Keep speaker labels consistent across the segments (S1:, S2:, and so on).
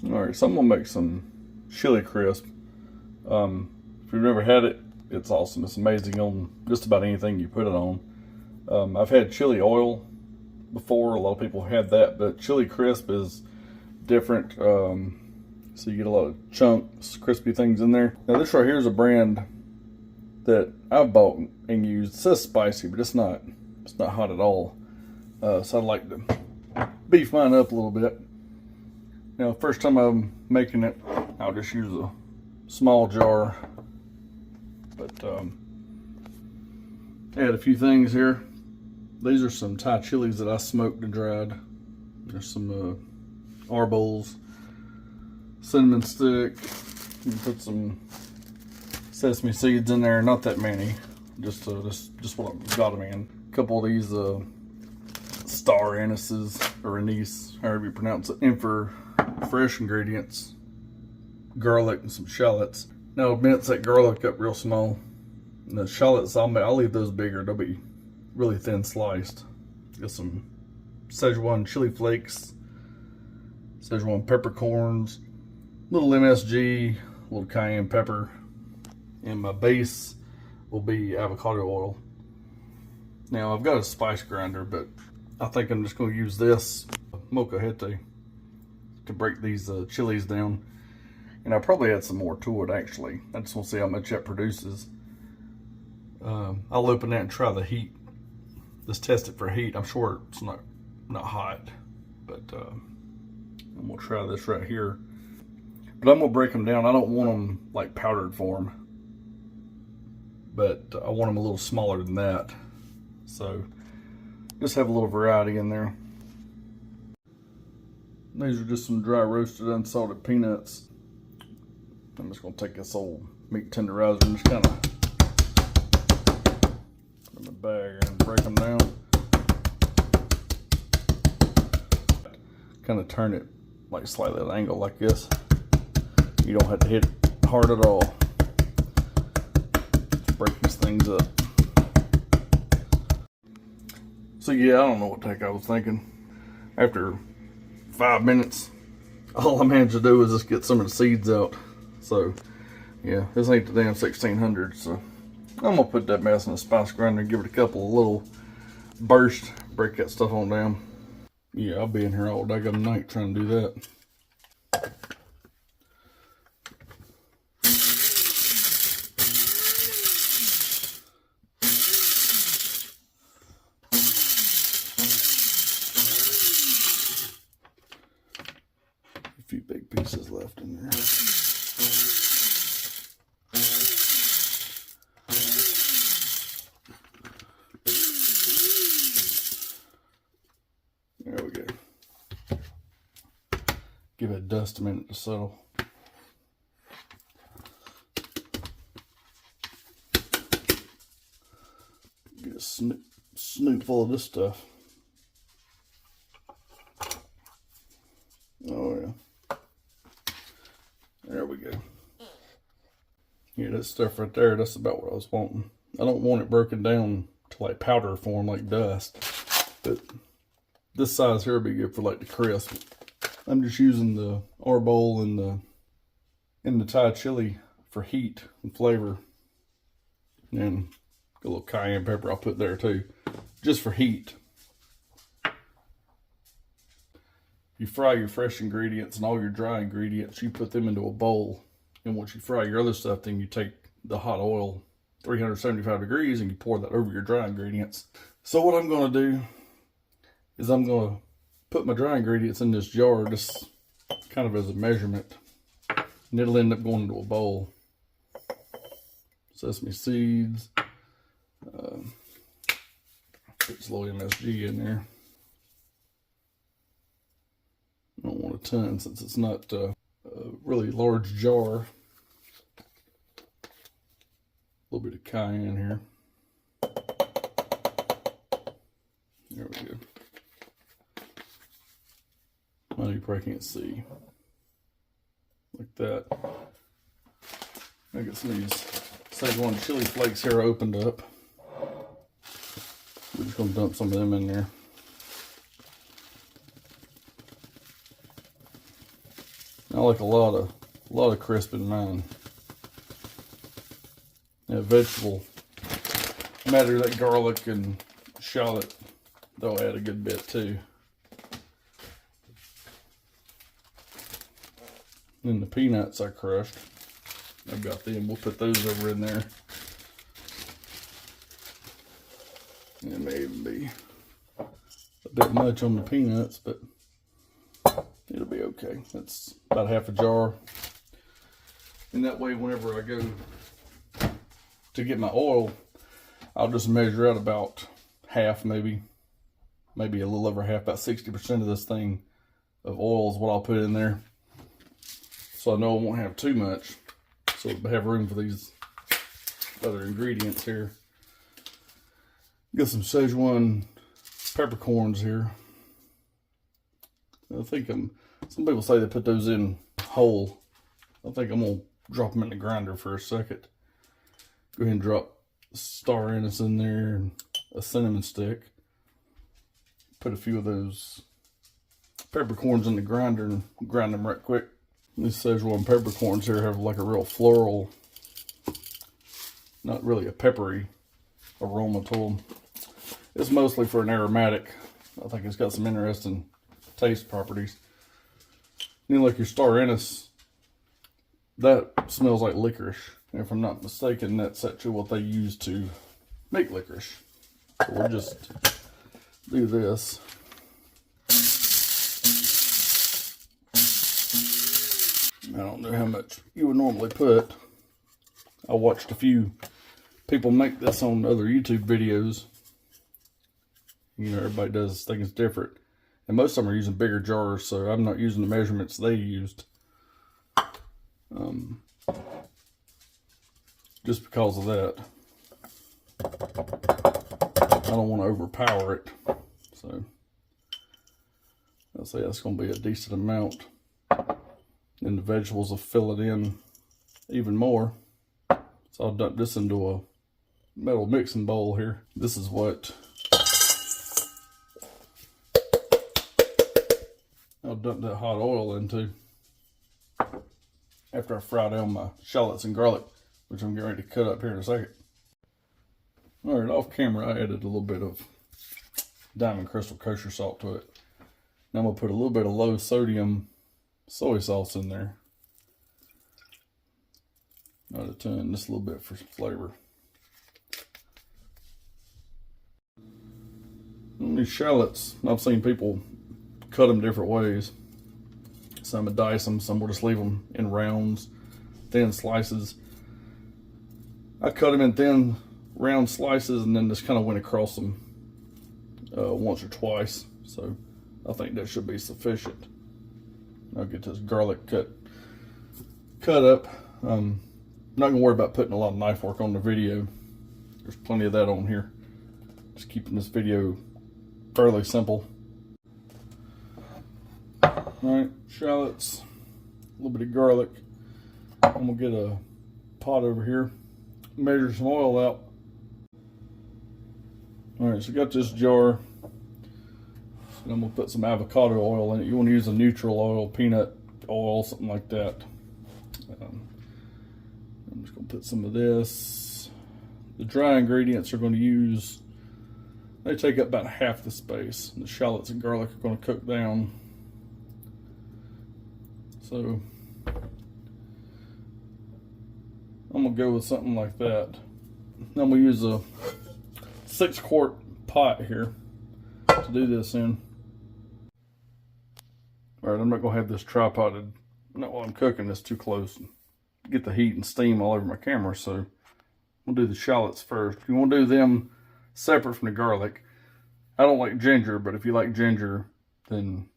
S1: Alright, so I'm gonna make some chili crisp. If you've never had it, it's awesome. It's amazing on just about anything you put it on. I've had chili oil before. A lot of people had that, but chili crisp is different. So you get a lot of chunks, crispy things in there. Now this right here is a brand that I've bought and used. It says spicy, but it's not hot at all. So I'd like to beef mine up a little bit. Now, first time I'm making it, I'll just use a small jar. But add a few things here. These are some Thai chilies that I smoked and dried. There's some arbols, cinnamon stick. You can put some sesame seeds in there. Not that many. Just what I've got them in. A couple of these star anises or anise, however you pronounce it. And for fresh ingredients, garlic and some shallots. Now I'll mince that garlic up real small. And the shallots, I'll leave those bigger. They'll be really thin sliced. Got some Szechuan chili flakes, Szechuan peppercorns, little MSG, a little cayenne pepper, and my base will be avocado oil. Now I've got a spice grinder, but I think I'm just going to use this Hoghead to break these chilies down. And I'll probably add some more to it actually. I just want to see how much that produces. I'll open that and try the heat. Just test it for heat. I'm sure it's not hot, but I'm gonna try this right here. But I'm gonna break them down. I don't want them like powdered form, but I want them a little smaller than that. So just have a little variety in there. These are just some dry roasted unsalted peanuts. I'm just gonna take this old meat tenderizer and just kind of put them in the bag and break them down. Kind of turn it like slightly at an angle like this. You don't have to hit it hard at all. Just break these things up. So yeah, I don't know what the heck I was thinking. After 5 minutes, all I managed to do was just get some of the seeds out. So yeah, this ain't the damn 1600, so I'm gonna put that mess in a spice grinder and give it a couple of little bursts, break that stuff on down. Yeah, I'll be in here all day and night trying to do that. A few big pieces left in there. There we go. Give it dust a minute to settle. Get a snoot full of this stuff. Oh yeah. There we go. Yeah, that stuff right there, that's about what I was wanting. I don't want it broken down to like powder form like dust. But this size here would be good for like the crisp. I'm just using the arbol and the Thai chili for heat and flavor. And a little cayenne pepper I'll put there too, just for heat. You fry your fresh ingredients and all your dry ingredients, you put them into a bowl. And once you fry your other stuff, then you take the hot oil, 375 degrees, and you pour that over your dry ingredients. So what I'm gonna do is I'm gonna put my dry ingredients in this jar, just kind of as a measurement, and it'll end up going into a bowl. Sesame seeds, put a little MSG in there. I don't want a ton since it's not a really large jar. A little bit of cayenne here. There we go. Well, you probably can't see. Like that. I got some of these Szechuan chili flakes here opened up. We're just going to dump some of them in there. I like a lot of crisp in mine. Yeah, vegetable matter, that garlic and shallot, they'll add a good bit too. And the peanuts I crushed, I've got them. We'll put those over in there. It may even be a bit much on the peanuts, but it'll be okay. That's about half a jar. And that way, whenever I go to get my oil, I'll just measure out about half, maybe a little over half, about 60% of this thing of oil is what I'll put in there. So I know I won't have too much, so I have room for these other ingredients here. Got some Szechuan peppercorns here. I think some people say they put those in whole. I think I'm gonna drop them in the grinder for a second. Go ahead and drop star anise in there and a cinnamon stick. Put a few of those peppercorns in the grinder and grind them right quick. These Szechuan peppercorns here have like a real floral, not really a peppery aroma to them. It's mostly for an aromatic. I think it's got some interesting taste properties. You know, like your star anise, that smells like licorice. And if I'm not mistaken, that's actually what they use to make licorice. So we'll just do this. I don't know how much you would normally put. I watched a few people make this on other YouTube videos. You know, everybody does things different. And most of them are using bigger jars, so I'm not using the measurements they used. Just because of that. I don't want to overpower it. So, I'll say that's going to be a decent amount. And the vegetables will fill it in even more. So I'll dump this into a metal mixing bowl here. This is what I'll dump that hot oil into after I fry down my shallots and garlic, which I'm getting ready to cut up here in a second. All right, off camera, I added a little bit of Diamond Crystal kosher salt to it. Now I'm gonna put a little bit of low sodium soy sauce in there. Not a ton, just a little bit for some flavor. And these shallots, I've seen people cut them different ways. Some would dice them, some will just leave them in rounds, thin slices. I cut them in thin, round slices and then just kind of went across them once or twice. So I think that should be sufficient. I'll get this garlic cut up. I'm not gonna worry about putting a lot of knife work on the video. There's plenty of that on here. Just keeping this video fairly simple. Alright, shallots, a little bit of garlic. I'm gonna get a pot over here, measure some oil out. Alright, so I got this jar. And I'm gonna put some avocado oil in it. You want to use a neutral oil, peanut oil, something like that. I'm just gonna put some of this. The dry ingredients are going to use, they take up about half the space. The shallots and garlic are going to cook down. So I'm gonna go with something like that. Now I'm gonna use a 6-quart pot here to do this in. Alright, I'm not gonna have this tripoded, not while I'm cooking this too close. Get the heat and steam all over my camera, so we'll do the shallots first. You want to do them separate from the garlic. I don't like ginger, but if you like ginger, then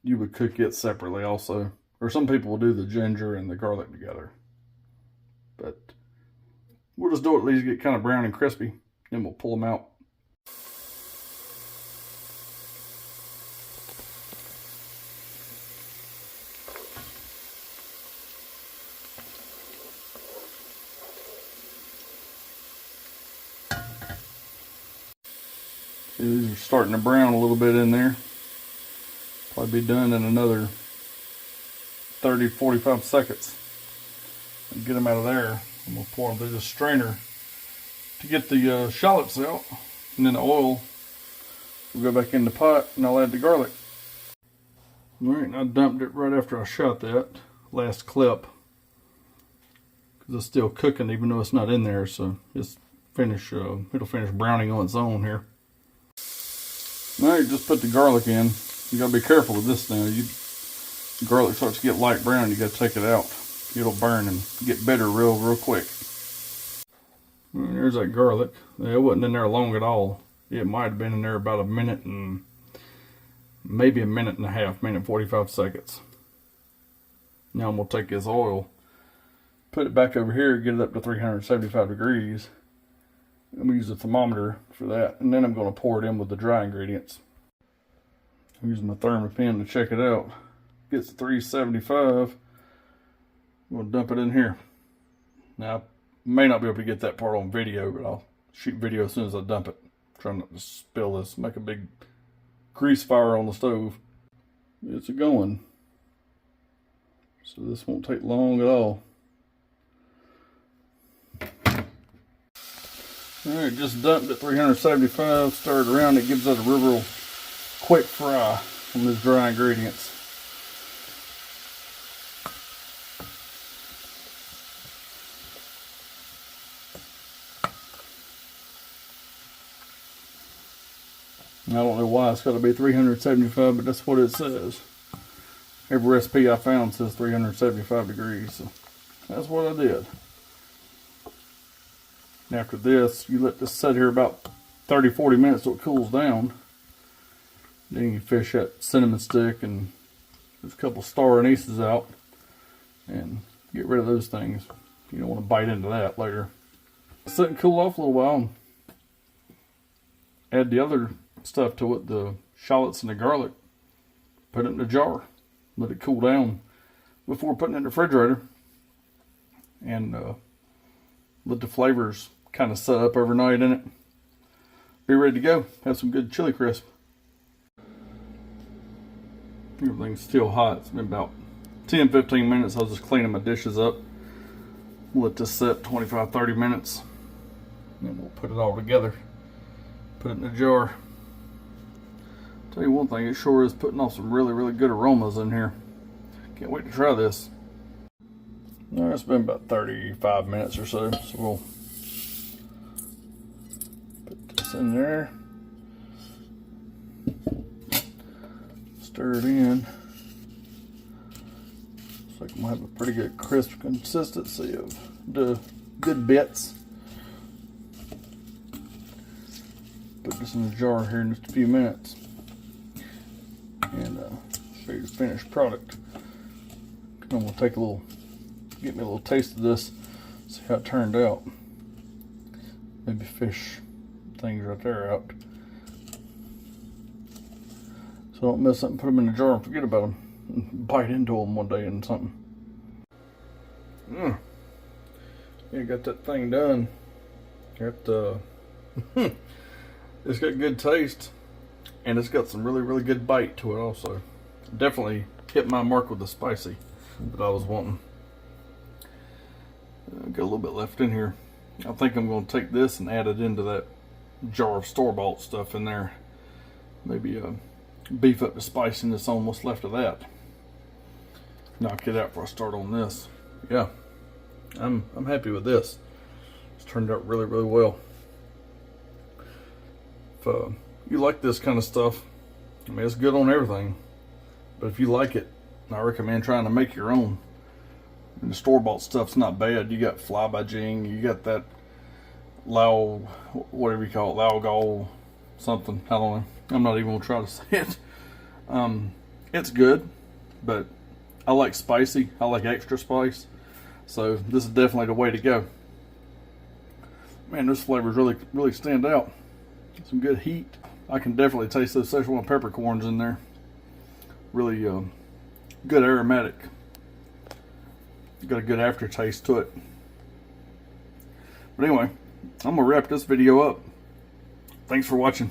S1: you would cook it separately also. Or some people will do the ginger and the garlic together. But we'll just do it, at least get kind of brown and crispy. Then we'll pull them out. These are starting to brown a little bit in there. Probably be done in another 30, 45 seconds. And get them out of there. I'm going to pour them through the strainer to get the shallots out. And then the oil will go back in the pot, and I'll add the garlic. Alright, I dumped it right after I shot that last clip. Because it's still cooking even though it's not in there. So it's it'll finish browning on its own here. Now you just put the garlic in. You gotta be careful with this now. The garlic starts to get light brown, you gotta take it out. It'll burn and get bitter real quick. And there's that garlic. It wasn't in there long at all. It might have been in there about a minute and maybe a minute and a half, minute 45 seconds. Now I'm gonna take this oil, put it back over here, get it up to 375 degrees. I'm gonna use a thermometer for that, and then I'm gonna pour it in with the dry ingredients. I'm using my thermopen to check it out. Gets to 375. I'm gonna dump it in here. Now, I may not be able to get that part on video, but I'll shoot video as soon as I dump it. Trying not to spill this, make a big grease fire on the stove. It's going. So this won't take long at all. Alright, just dumped at 375, stirred around. It gives it a real quick fry on these dry ingredients. I don't know why it's got to be 375, but that's what it says. Every recipe I found says 375 degrees, so that's what I did. And after this, you let this sit here about 30-40 minutes so it cools down. Then you fish that cinnamon stick and there's a couple star anise out and get rid of those things. You don't want to bite into that later. Sit and cool off a little while and add the other stuff to it, the shallots and the garlic. Put it in a jar. Let it cool down before putting it in the refrigerator. And let the flavors kind of set up overnight in it. Be ready to go. Have some good chili crisp. Everything's still hot. It's been about 10-15 minutes. I was just cleaning my dishes up. Let this set 25-30 minutes. Then we'll put it all together. Put it in a jar. Tell you one thing, it sure is putting off some really good aromas in here. Can't wait to try this. Alright, it's been about 35 minutes or so, so we'll put this in there. Stir it in. Looks like I'm gonna have a pretty good crisp consistency of the good bits. Put this in the jar here in just a few minutes. And show you the finished product. I'm gonna take get me a little taste of this, see how it turned out. Maybe fish things right there out. So don't mess up and put them in the jar and forget about them. And bite into them one day and something. Yeah, got that thing done. Got it's got good taste. And it's got some really good bite to it also. Definitely hit my mark with the spicy that I was wanting. Got a little bit left in here. I think I'm going to take this and add it into that jar of store-bought stuff in there. Maybe beef up the spiciness on what's left of that. Knock it out before I start on this. Yeah, I'm happy with this. It's turned out really well. If you like this kind of stuff, I mean, it's good on everything. But if you like it, I recommend trying to make your own. And the store-bought stuff's not bad. You got Fly by Jing, you got that Lao, whatever you call it, Lao Gall something. I don't know. I'm not even gonna try to say it. It's good, but I like spicy. I like extra spice. So this is definitely the way to go. Man, those flavors really stand out. Some good heat. I can definitely taste those Szechuan peppercorns in there. Really good aromatic. Got a good aftertaste to it. But anyway, I'm gonna wrap this video up. Thanks for watching.